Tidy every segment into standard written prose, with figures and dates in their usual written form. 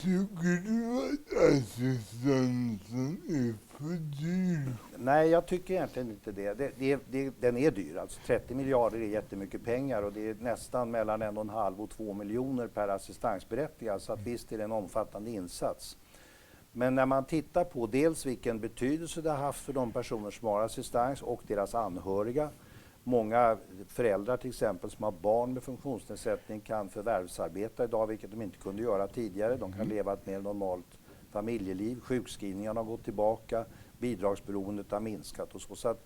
Tycker du att assistansen är för dyr? Nej, jag tycker egentligen inte det. Den är dyr. Alltså 30 miljarder är jättemycket pengar och det är nästan mellan 1,5 och 2 miljoner per assistansberättigad. Så att visst är det en omfattande insats. Men när man tittar på dels vilken betydelse det har haft för de personer som har assistans och deras anhöriga. Många föräldrar till exempel som har barn med funktionsnedsättning kan förvärvsarbeta idag, vilket de inte kunde göra tidigare. De kan leva ett mer normalt familjeliv. Sjukskrivningarna har gått tillbaka. Bidragsberoendet har minskat och så. Så att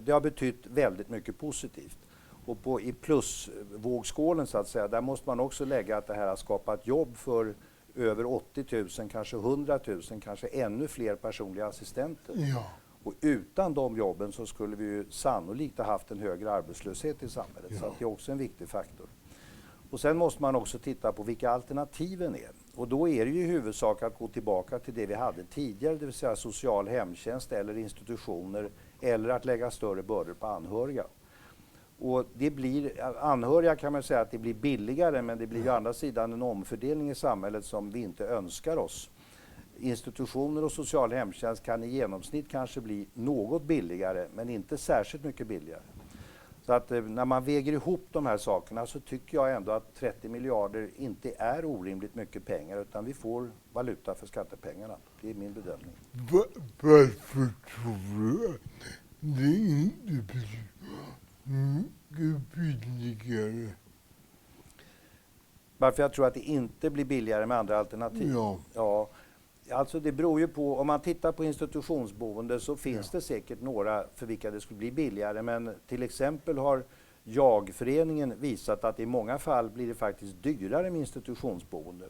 det har betytt väldigt mycket positivt. Och i plusvågskålen så att säga, där måste man också lägga att det här har skapat jobb för över 80 000, kanske 100 000, kanske ännu fler personliga assistenter. Ja. Och utan de jobben så skulle vi ju sannolikt ha haft en högre arbetslöshet i samhället. Så att det är också en viktig faktor. Och sen måste man också titta på vilka alternativen är. Och då är det ju i huvudsak att gå tillbaka till det vi hade tidigare, det vill säga social hemtjänst eller institutioner, eller att lägga större bördor på anhöriga. Och det blir, anhöriga kan man säga att det blir billigare, men det blir ju å andra sidan en omfördelning i samhället som vi inte önskar oss. Institutioner och social hemtjänst kan i genomsnitt kanske bli något billigare, men inte särskilt mycket billigare. Så att när man väger ihop de här sakerna så tycker jag ändå att 30 miljarder inte är orimligt mycket pengar, utan vi får valuta för skattepengarna. Det är min bedömning. Varför tror du att det inte blir mycket billigare? Varför jag tror att det inte blir billigare med andra alternativ? Ja. Alltså det beror ju på, om man tittar på institutionsboende så finns det säkert några för vilka det skulle bli billigare, men till exempel har JAG-föreningen visat att i många fall blir det faktiskt dyrare med institutionsboende.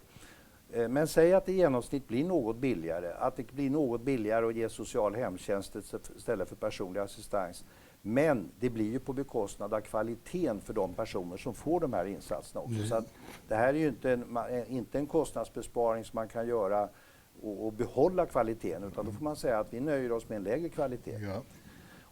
Men säg att det i genomsnitt blir något billigare, att det blir något billigare att ge social hemtjänst istället för personlig assistans. Men det blir ju på bekostnad av kvaliteten för de personer som får de här insatserna också. Så att det här är ju inte en kostnadsbesparing som man kan göra och behålla kvaliteten, utan då får man säga att vi nöjer oss med en lägre kvalitet. Ja.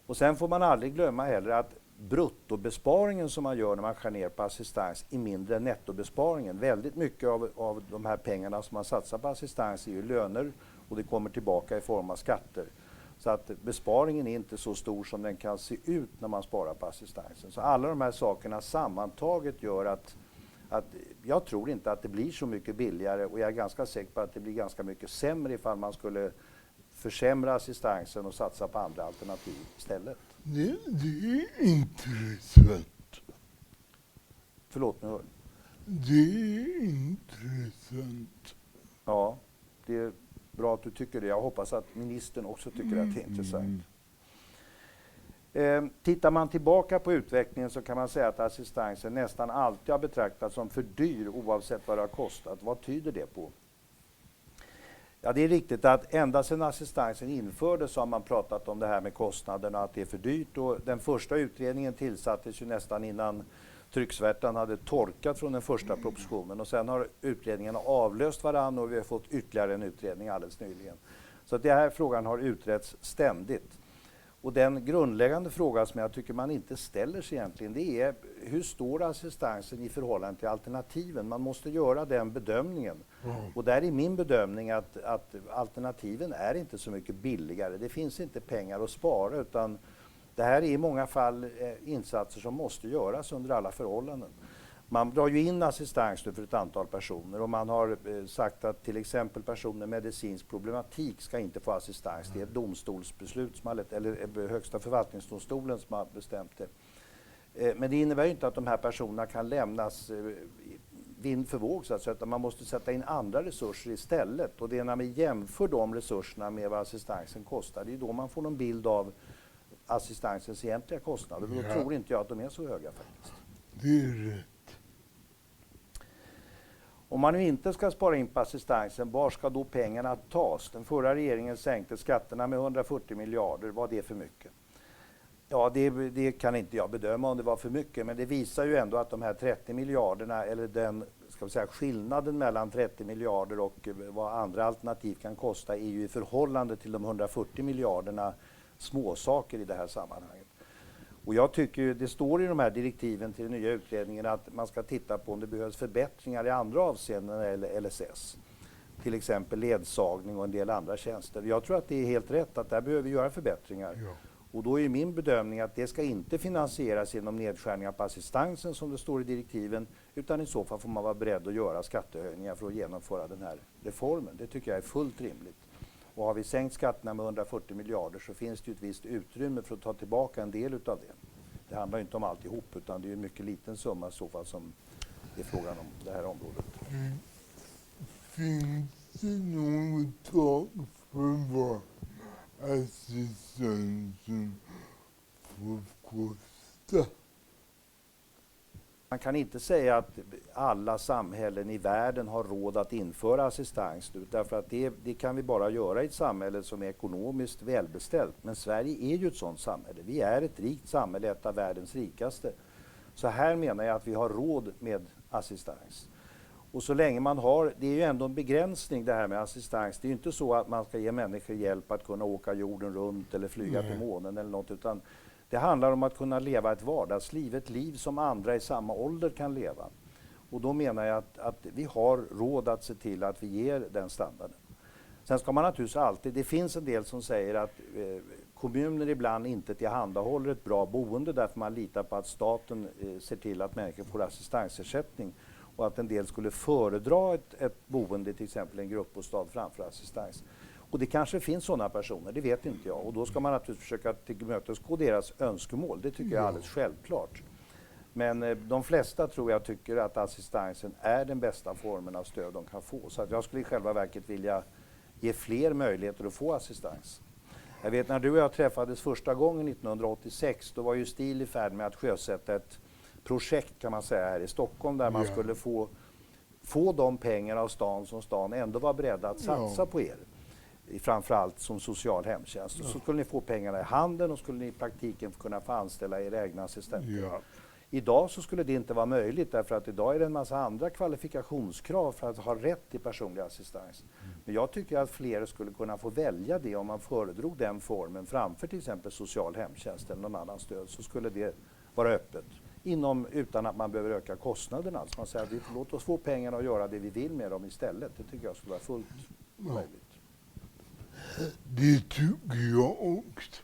Och sen får man aldrig glömma heller att bruttobesparingen som man gör när man skär ner på assistans är mindre än nettobesparingen. Väldigt mycket av de här pengarna som man satsar på assistans är ju löner och det kommer tillbaka i form av skatter. Så att besparingen är inte så stor som den kan se ut när man sparar på assistansen. Så alla de här sakerna sammantaget gör att jag tror inte att det blir så mycket billigare, och jag är ganska säker på att det blir ganska mycket sämre ifall man skulle försämra assistansen och satsa på andra alternativ istället. Det är intressant. Förlåt mig. Det är intressant. Ja, det är bra att du tycker det. Jag hoppas att ministern också tycker att det är intressant. Tittar man tillbaka på utvecklingen så kan man säga att assistansen nästan alltid har betraktats som för dyr oavsett vad det har kostat. Vad tyder det på? Ja, det är riktigt att ända sedan assistansen infördes så har man pratat om det här med kostnaderna, att det är för dyrt. Och den första utredningen tillsattes ju nästan innan trycksvärtan hade torkat från den första propositionen. Och sen har utredningarna avlöst varandra och vi har fått ytterligare en utredning alldeles nyligen. Så att den här frågan har utretts ständigt. Och den grundläggande frågan som jag tycker man inte ställer sig egentligen, det är hur står assistansen i förhållande till alternativen? Man måste göra den bedömningen. Och där är min bedömning att alternativen är inte så mycket billigare. Det finns inte pengar att spara, utan det här är i många fall insatser som måste göras under alla förhållanden. Man drar ju in assistans nu för ett antal personer och man har sagt att till exempel personer med medicinsk problematik ska inte få assistans. Det är ett domstolsbeslut eller Högsta förvaltningsdomstolen som har bestämt det. Men det innebär ju inte att de här personerna kan lämnas vind för våg så att säga, utan man måste sätta in andra resurser istället. Och det är när vi jämför de resurserna med vad assistansen kostar, det är då man får någon bild av assistansens egentliga kostnader. Och då tror inte jag att de är så höga faktiskt. Det är rätt. Om man nu inte ska spara in på assistansen, var ska då pengarna tas? Den förra regeringen sänkte skatterna med 140 miljarder. Var det för mycket? Ja, det kan inte jag bedöma om det var för mycket, men det visar ju ändå att de här 30 miljarderna, eller den skillnaden mellan 30 miljarder och vad andra alternativ kan kosta, är ju i förhållande till de 140 miljarderna småsaker i det här sammanhanget. Och jag tycker, det står i de här direktiven till den nya utredningen att man ska titta på om det behövs förbättringar i andra avseenden eller LSS. till exempel ledsagning och en del andra tjänster. Jag tror att det är helt rätt att där behöver vi göra förbättringar. Ja. Och då är min bedömning att det ska inte finansieras genom nedskärningar på assistansen som det står i direktiven, utan i så fall får man vara beredd att göra skattehöjningar för att genomföra den här reformen. Det tycker jag är fullt rimligt. Och har vi sänkt skatterna med 140 miljarder så finns det ju ett visst utrymme för att ta tillbaka en del utav det. Det handlar ju inte om alltihop, utan det är en mycket liten summa i så fall som det är frågan om det här området. Finns det något tak för vad assistansen får kosta? Man kan inte säga att alla samhällen i världen har råd att införa assistans nu, därför att det kan vi bara göra i ett samhälle som är ekonomiskt välbeställt. Men Sverige är ju ett sådant samhälle. Vi är ett rikt samhälle, ett av världens rikaste. Så här menar jag att vi har råd med assistans. Och så länge man har, det är ju ändå en begränsning det här med assistans. Det är ju inte så att man ska ge människor hjälp att kunna åka jorden runt eller flyga till månen eller något, utan det handlar om att kunna leva ett vardagsliv, ett liv som andra i samma ålder kan leva. Och då menar jag att vi har råd att se till att vi ger den standarden. Sen ska man naturligtvis alltid, det finns en del som säger att kommuner ibland inte tillhandahåller ett bra boende därför man litar på att staten ser till att människor får assistansersättning. Och att en del skulle föredra ett boende, till exempel en gruppbostad framför assistans. Och det kanske finns sådana personer, det vet inte jag. Och då ska man naturligtvis försöka tillmötesgå deras önskemål, det tycker jag är alldeles självklart. Men de flesta tror jag tycker att assistansen är den bästa formen av stöd de kan få. Så att jag skulle i själva verket vilja ge fler möjligheter att få assistans. Jag vet när du och jag träffades första gången 1986, då var ju STIL i färd med att sjösätta ett projekt kan man säga här i Stockholm där man skulle få de pengar av stan som stan ändå var beredda att satsa på er. Framförallt som social hemtjänst. Och så skulle ni få pengarna i handen och skulle ni i praktiken kunna få anställa era egna assistenter. Ja. Idag så skulle det inte vara möjligt därför att idag är det en massa andra kvalifikationskrav för att ha rätt till personlig assistans. Men jag tycker att fler skulle kunna få välja det om man föredrog den formen framför till exempel social hemtjänst eller någon annan stöd, så skulle det vara öppet. Utan att man behöver öka kostnaderna. Alltså man säger att låt oss få pengarna och göra det vi vill med dem istället. Det tycker jag skulle vara fullt möjligt. Det tycker jag också.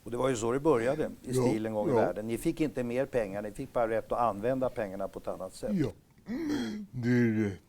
Och det var ju så det började i STIL en gång i världen. Ni fick inte mer pengar, ni fick bara rätt att använda pengarna på ett annat sätt. Ja, det är rätt.